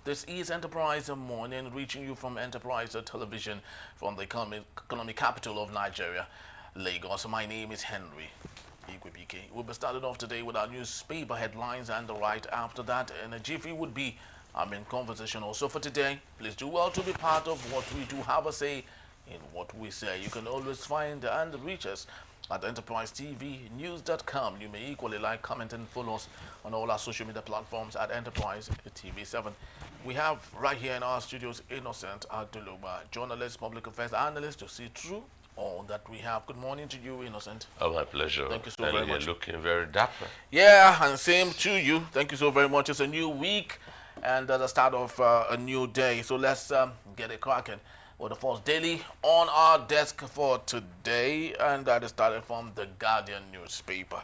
This is Enterprise Morning, reaching you from Enterprise Television from the economic capital of Nigeria, Lagos. My name is Henry Igwebike. We'll be started off today with our newspaper headlines, and right after that, in a jiffy would be our main conversation. Also for today, please do well to be part of what we do have a say in what we say. You can always find and reach us at enterprisetvnews.com. You may equally like, comment, and follow us on all our social media platforms at Enterprise TV7. We have right here in our studios Innocent Aduluba, journalist, public affairs analyst, to see through all that we have. Good morning to you, Innocent. Oh, my pleasure. Thank you so very much. You're looking very dapper. Yeah, and same to you. Thank you so very much. It's a new week and the start of a new day. So let's get it cracking. Well, the first daily on our desk for today, and that is started from the Guardian newspaper.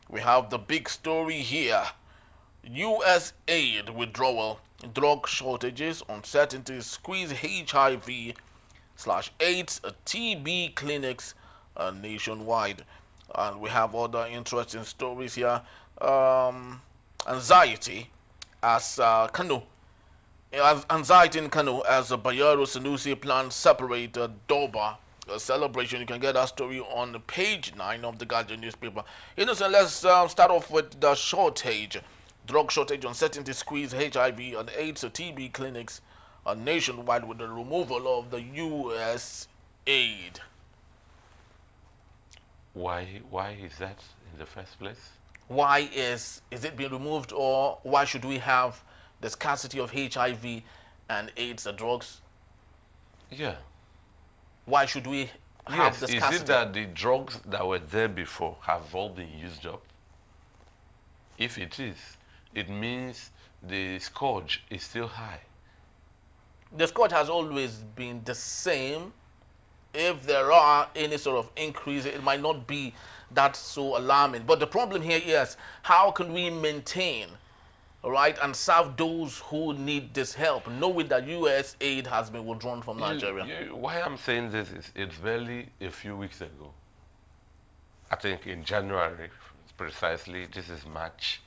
We have the big story here. U.S. aid withdrawal, drug shortages, uncertainty, squeeze HIV/AIDS, TB clinics nationwide. And we have other interesting stories here. Anxiety as Anxiety in Kano as Bayero Sanusi plans separate Durbar celebration. You can get that story on page 9 of the Guardian newspaper. Innocent, let's start off with the shortage. Drug shortage, uncertainty, squeeze HIV and AIDS TB clinics nationwide with the removal of the U.S. aid. Why is that in the first place? Why is it being removed, or why should we have the scarcity of HIV and AIDS, the drugs? Yeah. Why should we have the scarcity? Is it that the drugs that were there before have all been used up? If it is, it means the scourge is still high. The scourge has always been the same. If there are any sort of increase, it might not be that so alarming. But the problem here is, how can we maintain, right, and serve those who need this help, knowing that U.S. aid has been withdrawn from Nigeria? Why I'm saying this is, it's barely a few weeks ago. I think in January, precisely, this is March.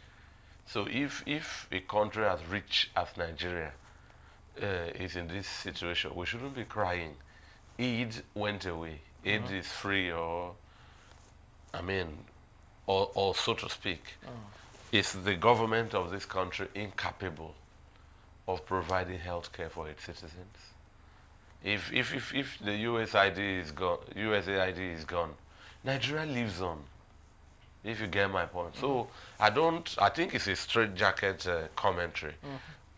So if a country as rich as Nigeria is in this situation, we shouldn't be crying. Aid went away. Aid is free, or so to speak. Is the government of this country incapable of providing health care for its citizens? If the USAID is gone, Nigeria lives on. If you get my point. So I think it's a straitjacket commentary.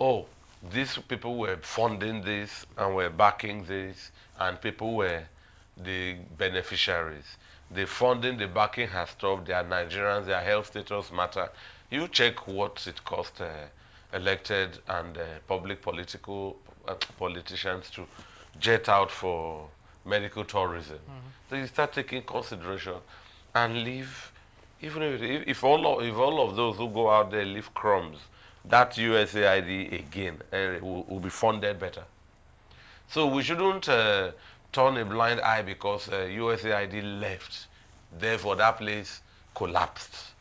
Oh, these people were funding this and were backing this, and people were the beneficiaries. The funding, the backing has stopped. They are Nigerians, their health status matter. You check what it cost elected and public politicians to jet out for medical tourism. So you start taking consideration and leave, even if all of those who go out there leave crumbs, that USAID again will be funded better. So we shouldn't turn a blind eye because USAID left. Therefore, that place collapsed.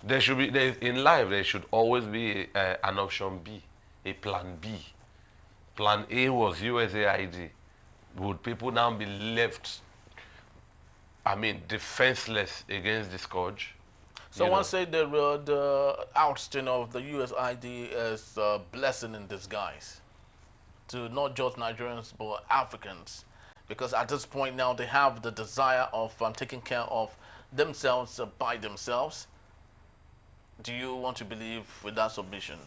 There should be, in life, there should always be an option B, a plan B. Plan A was USAID. Would people now be left, defenseless against the scourge? Someone said the ousting of the USAID is a blessing in disguise to not just Nigerians but Africans, because at this point now they have the desire of taking care of themselves by themselves. Do you want to believe with that submission?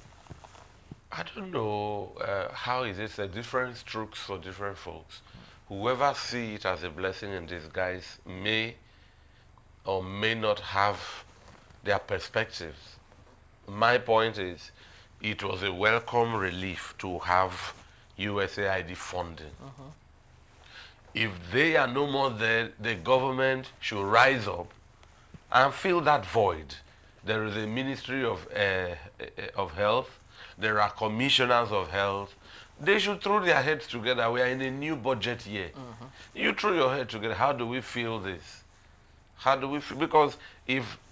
I don't know. How is it? Different strokes for different folks. Whoever see it as a blessing in disguise may or may not have their perspectives. My point is, it was a welcome relief to have USAID funding. If they are no more there, the government should rise up and fill that void. There is a Ministry of Health. There are commissioners of health. They should throw their heads together. We are in a new budget year. You throw your head together. How do we feel this? How do we feel? Because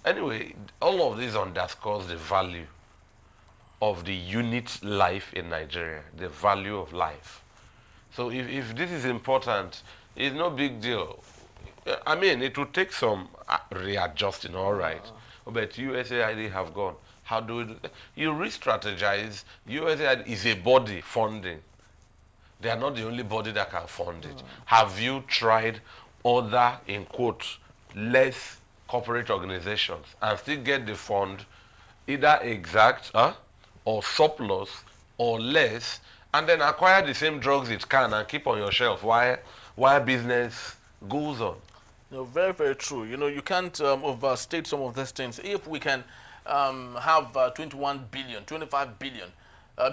anyway, all of this underscores the value of the unit life in Nigeria, the value of life. So if this is important, it's no big deal. I mean, it will take some readjusting, all right. But USAID have gone. How do we do that? You re-strategize. USAID is a body funding. They are not the only body that can fund it. Have you tried other, in quotes, less corporate organizations and still get the fund either exact or surplus or less, and then acquire the same drugs it can and keep on your shelf while business goes on? No, very, very true. You know, you can't overstate some of these things. If we can have 21 billion, 25 billion,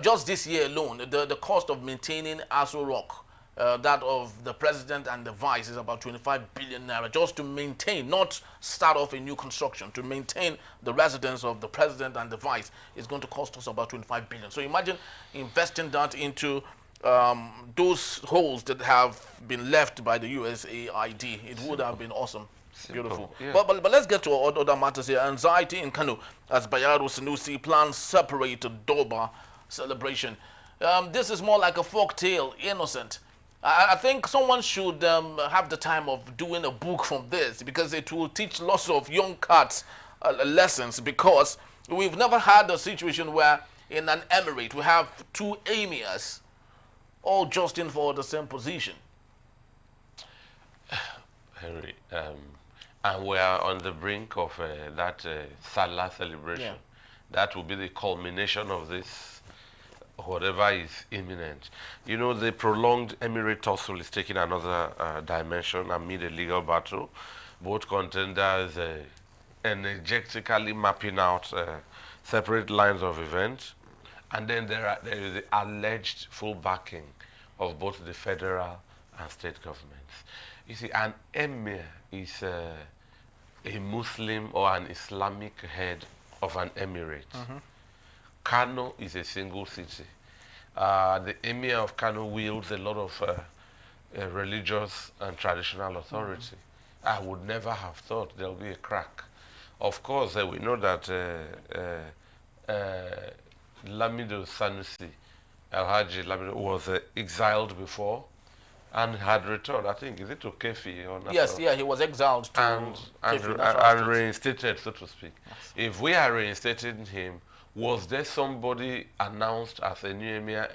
just this year alone, the cost of maintaining Aso Rock, that of the president and the vice, is about 25 billion naira just to maintain, not start off a new construction, to maintain the residence of the president and the vice is going to cost us about 25 billion. So imagine investing that into those holes that have been left by the USAID. It would have been awesome. Simple. Beautiful. Yeah. But let's get to other matters here. Anxiety in Kano as Bayero Sanusi plans separate Durbar celebration. This is more like a folk tale, innocent. I think someone should have the time of doing a book from this, because it will teach lots of young cats lessons, because we've never had a situation where in an emirate we have two emirs all justing for the same position. Henry, and we are on the brink of that Salah celebration. Yeah. That will be the culmination of this, whatever is imminent. You know, the prolonged Emirate tussle is taking another dimension amid a legal battle. Both contenders energetically mapping out separate lines of events. And then there is the alleged full backing of both the federal and state governments. You see, an emir is a Muslim or an Islamic head of an emirate. Kano is a single city. The emir of Kano wields a lot of religious and traditional authority. I would never have thought there will be a crack. Of course, we know that Lamido Sanusi, Alhaji Lamido, was exiled before and had returned. I think, is it to Kefi or not? Yes, yeah, he was exiled to Kefi, and reinstated, so to speak. Yes. If we are reinstating him, was there somebody announced as a new emir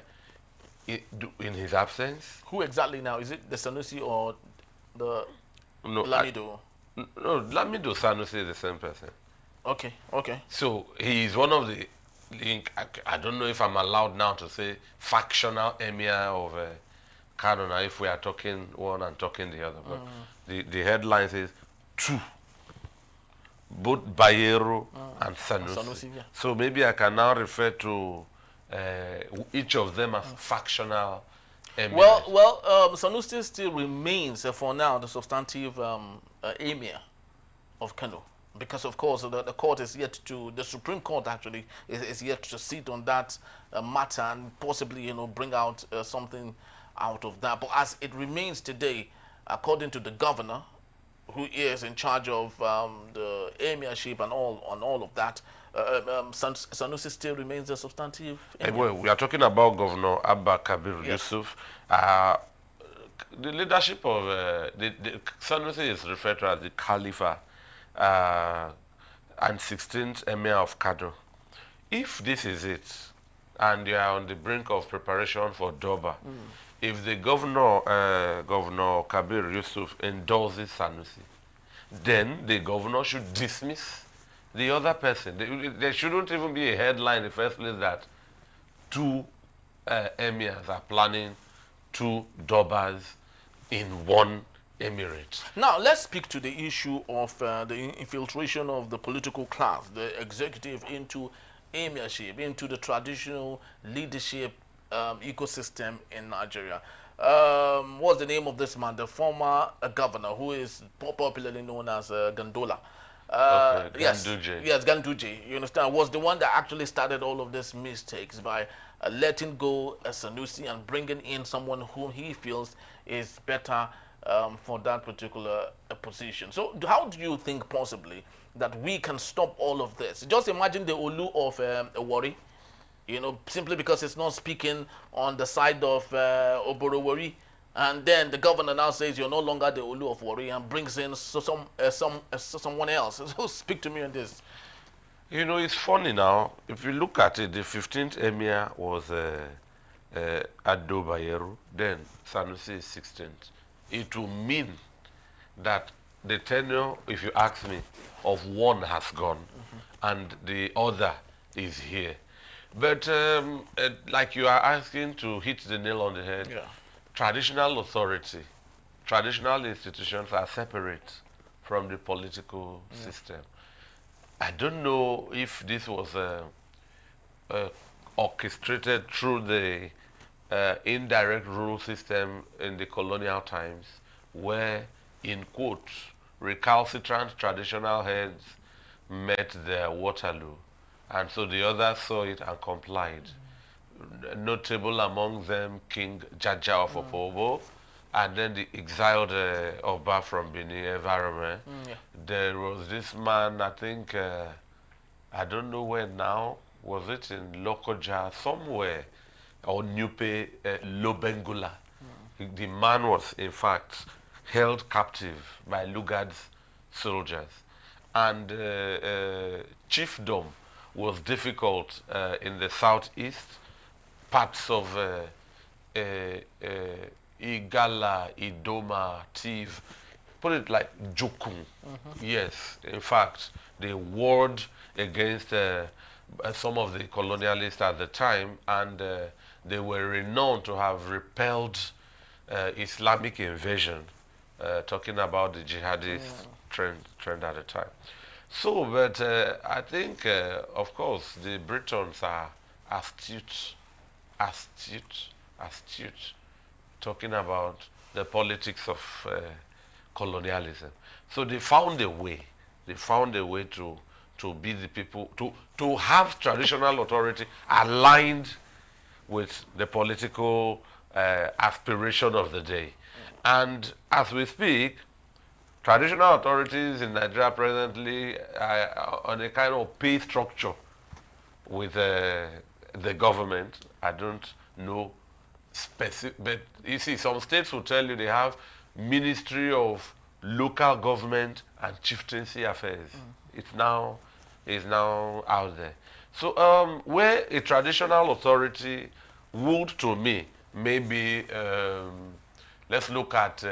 in his absence? Who exactly now? Is it the Sanusi or the Lamido? No, Lamido Sanusi is the same person. Okay, okay. So he is one of the, I don't know if I'm allowed now to say factional emir of Kano, now if we are talking one and talking the other. But the headline says two. Both Bayero and Sanusi. Yeah. So maybe I can now refer to each of them as factional emirs. Well, Sanusi still remains for now the substantive emir of Kano, because of course the court is yet to, the Supreme Court actually is yet to sit on that matter and possibly bring out something out of that. But as it remains today, according to the governor, who is in charge of the emirship and all of that, Sanusi still remains a substantive emir. Well, we are talking about Governor Abba Kabir Yusuf. The leadership of the Sanusi is referred to as the Khalifa and 16th Emir of Kano. If this is it, and you are on the brink of preparation for Durbar, if the Governor Kabir Yusuf endorses Sanusi, then the governor should dismiss the other person. There shouldn't even be a headline in the first place that two emirs are planning two Durbars in one emirate. Now, let's speak to the issue of the infiltration of the political class, the executive, into emirship, into the traditional leadership ecosystem in Nigeria. What's the name of this man? The former governor, who is popularly known as Gandola. Ganduje. Yes, Ganduje, you understand, was the one that actually started all of these mistakes by letting go Sanusi and bringing in someone whom he feels is better for that particular position. So how do you think possibly that we can stop all of this? Just imagine the Olu of Awori, simply because it's not speaking on the side of Oborowori. And then the governor now says you're no longer the Olu of Wari and brings in someone else. So speak to me on this. It's funny now. If you look at it, the 15th Emir was Ado Bayero, then Sanusi is 16th. It will mean that the tenure, if you ask me, of one has gone and the other is here. But like you are asking to hit the nail on the head, Yeah. traditional authority, traditional institutions are separate from the political system. I don't know if this was orchestrated through the indirect rule system in the colonial times, where, in quotes, recalcitrant traditional heads met their Waterloo, and so the others saw it and complied. Notable among them, King Jaja of Opobo, and then the exiled Oba from Benin environment. Yeah. There was this man, I think, I don't know where now, was it in Lokoja, somewhere, or Nupe, Lobengula. The man was, in fact, held captive by Lugard's soldiers. And chiefdom was difficult in the southeast, parts of Igala, Idoma, Tiv, put it like Jukun. Yes, in fact, they warred against some of the colonialists at the time, and they were renowned to have repelled Islamic invasion, talking about the jihadist trend at the time. So, but I think, of course, the Britons are astute, talking about the politics of colonialism. So they found a way. They found a way to be the people, to have traditional authority aligned with the political aspiration of the day. And as we speak, traditional authorities in Nigeria presently are on a kind of pay structure with the government. I don't know specific, but you see, some states will tell you they have Ministry of Local Government and Chieftaincy Affairs. It's now out there. So where a traditional authority would, to me, maybe let's look at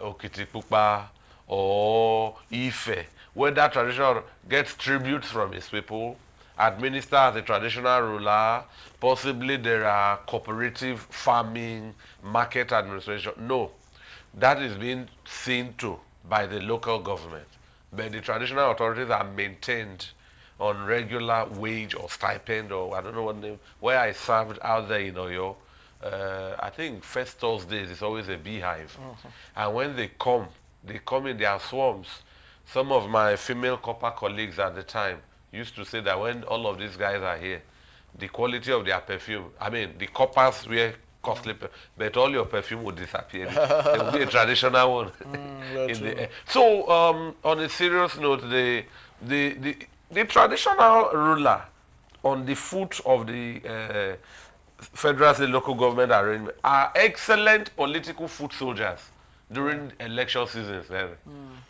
Okitipupa or Ife, where that traditional gets tributes from its people, administer as a traditional ruler, possibly there are cooperative farming, market administration. No, that is being seen to by the local government. But the traditional authorities are maintained on regular wage or stipend, or I don't know what name, where I served out there in Oyo. I think first Thursdays is always a beehive. And when they come in their swarms. Some of my female copper colleagues at the time used to say that when all of these guys are here, the quality of their perfume, I mean, the coppers wear costly, but all your perfume will disappear. It will be a traditional one. In the air. So, on a serious note, the traditional ruler on the foot of the federal and local government arrangement are excellent political foot soldiers during election seasons.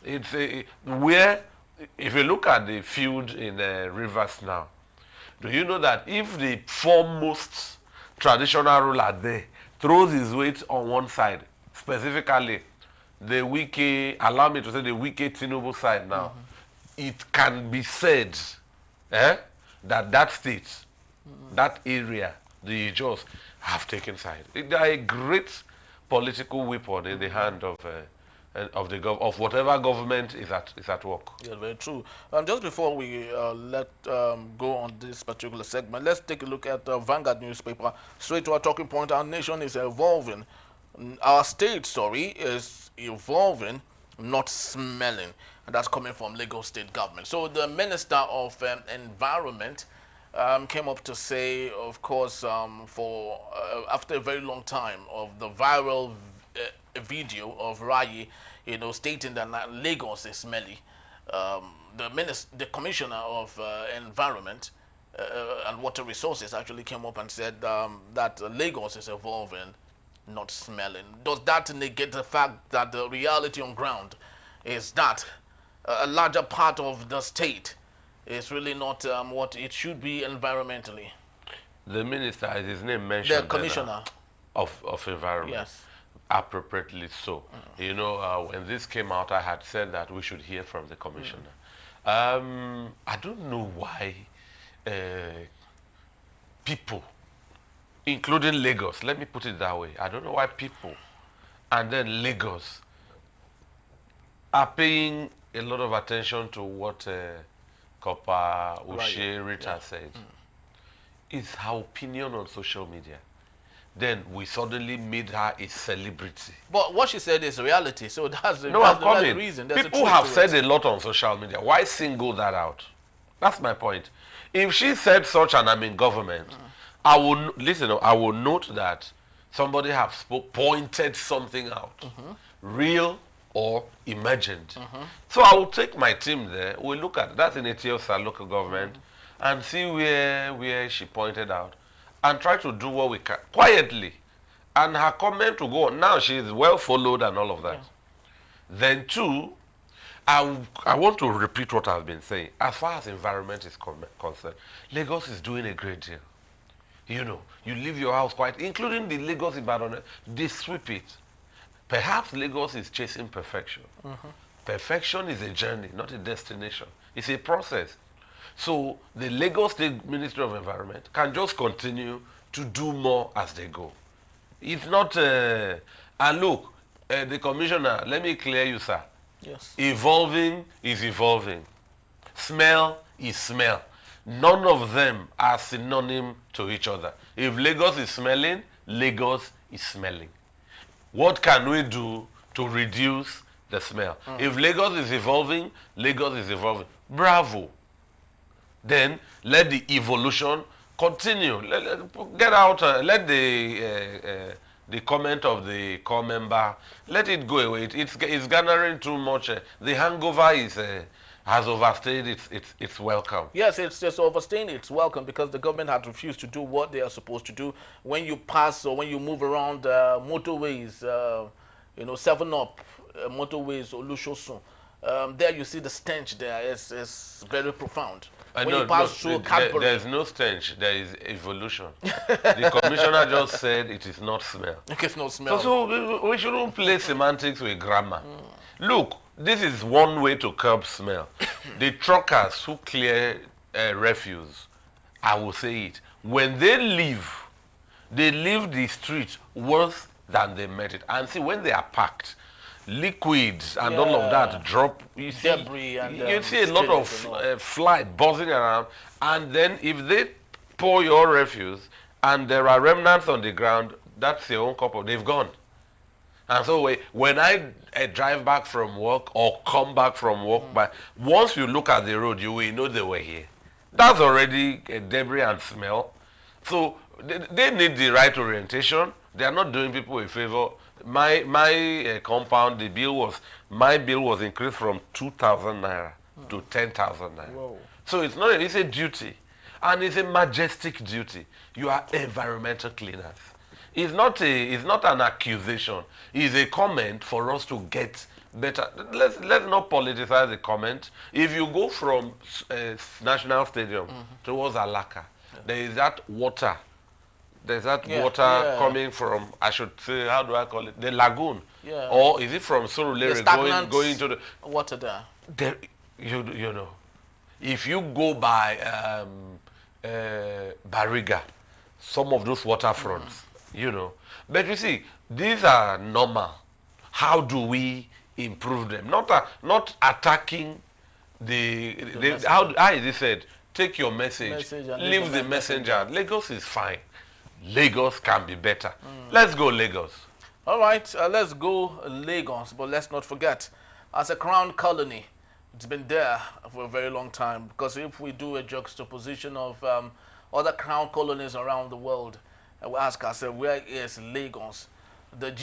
It's where, if you look at the field in Rivers now, do you know that if the foremost traditional ruler there throws his weight on one side, specifically the Wike, allow me to say the Wike Tinubu side now, it can be said that state, that area, the Ijos have taken side. They are a great political weapon in the hand of whatever government is at work. Yeah, very true. Just before we let go on this particular segment, let's take a look at the Vanguard newspaper. Straight to our talking point, our nation is evolving. Our state, is evolving, not smelling. And that's coming from Lagos State government. So the Minister of Environment came up to say, of course, after a very long time of the viral video of Rayi, stating that Lagos is smelly. The commissioner of environment and Water Resources actually came up and said that Lagos is evolving, not smelling. Does that negate the fact that the reality on ground is that a larger part of the state is really not what it should be environmentally? The minister, as his name mentioned, The commissioner of environment, yes, appropriately so. You know, when this came out, I had said that we should hear from the commissioner. I don't know why people, including Lagos, let me put it that way. I don't know why people and then Lagos are paying a lot of attention to what Copper Ushe Rita said. It's her opinion on social media. Then we suddenly made her a celebrity. but what she said is reality, so that's the, No, that's I'm the coming. reason. There's a People truth have to said it. a lot on social media. Why single that out? That's my point. If she said such and I'm in government, I will listen. I will note that somebody have pointed something out, real or imagined. So I will take my team there. We'll look at that's in Etiosa local government and see where she pointed out, and try to do what we can quietly. And her comment will go on. Now she is well followed and all of that. Then two, I want to repeat what I've been saying. As far as environment is concerned, Lagos is doing a great deal. You know, you leave your house quite, including the Lagos Ibadan, they sweep it. Perhaps Lagos is chasing perfection. Perfection is a journey, not a destination. It's a process. So the Lagos State Ministry of Environment can just continue to do more as they go. It's not, and look, the commissioner, let me clear you, sir. Yes. Evolving is evolving. Smell is smell. None of them are synonym to each other. If Lagos is smelling, Lagos is smelling. What can we do to reduce the smell? If Lagos is evolving, Lagos is evolving. Bravo. Then let the evolution continue. Get out. Let the comment of the core member, let it go away. It's garnering too much. The hangover has overstayed its welcome. Yes, it's just overstaying its welcome because the government had refused to do what they are supposed to do. When you pass or when you move around motorways, 7-Up motorways, Olushosun, there you see the stench there. It's very profound. I When know, you pass look, through Cadbury, there's no stench, there is evolution. The commissioner just said it is not smell. it's no smell. So we shouldn't play semantics with grammar. Look, this is one way to curb smell. The truckers who clear refuse, I will say it, when they leave the street worse than they met it. And see, when they are packed, liquids and all of that drop. You see, Debris and, you see a lot of spillage and all. fly buzzing around. And then if they pour your refuse and there are remnants on the ground, that's your own cup of, they've gone. And so when I drive back from work or come back from work, but once you look at the road, you will know they were here. That's already a debris and smell. So they need the right orientation. They are not doing people a favor. My compound, my bill was increased from 2,000 naira to 10,000 naira. Whoa. So it's a duty, and it's a majestic duty. You are environmental cleaners. It's not an accusation. It's a comment for us to get better. Let's not politicize the comment. If you go from National Stadium towards Alaka, there is that water. There's that water coming from, I should say, how do I call it? The lagoon. Yeah. Or is it from Surulere going to the water there? There, you know, if you go by Bariga, some of those waterfronts, but you see, these are normal. How do we improve them? Not attacking how is it said? Take your message and leave the messenger. Lagos is fine. Lagos can be better. Let's go Lagos. All right, let's go Lagos, but let's not forget, as a crown colony, it's been there for a very long time. Because if we do a juxtaposition of other crown colonies around the world, and we ask ourselves, where is Lagos? The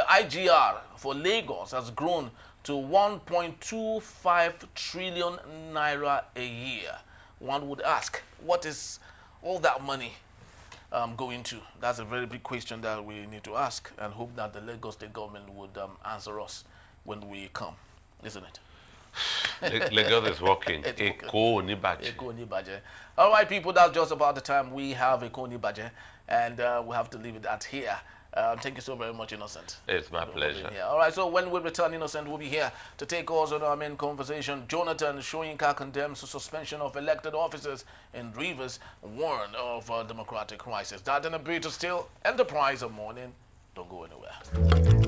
IGR for Lagos has grown to 1.25 trillion naira a year. one would ask, what is all that money going to? That's a very big question that we need to ask, and hope that the Lagos State government would answer us when we come, isn't it? Lagos is working. It's Eko Onibaje. Eko Onibaje. All right, people, that's just about the time we have Eko Onibaje, and we have to leave it at here. Thank you so very much, Innocent. It's my pleasure. All right, so when we return, Innocent will be here to take us on our main conversation. Jonathan Soyinka condemns the suspension of elected officers in Rivers, warned of a democratic crisis. That and a bit still Enterprise of morning. Don't go anywhere.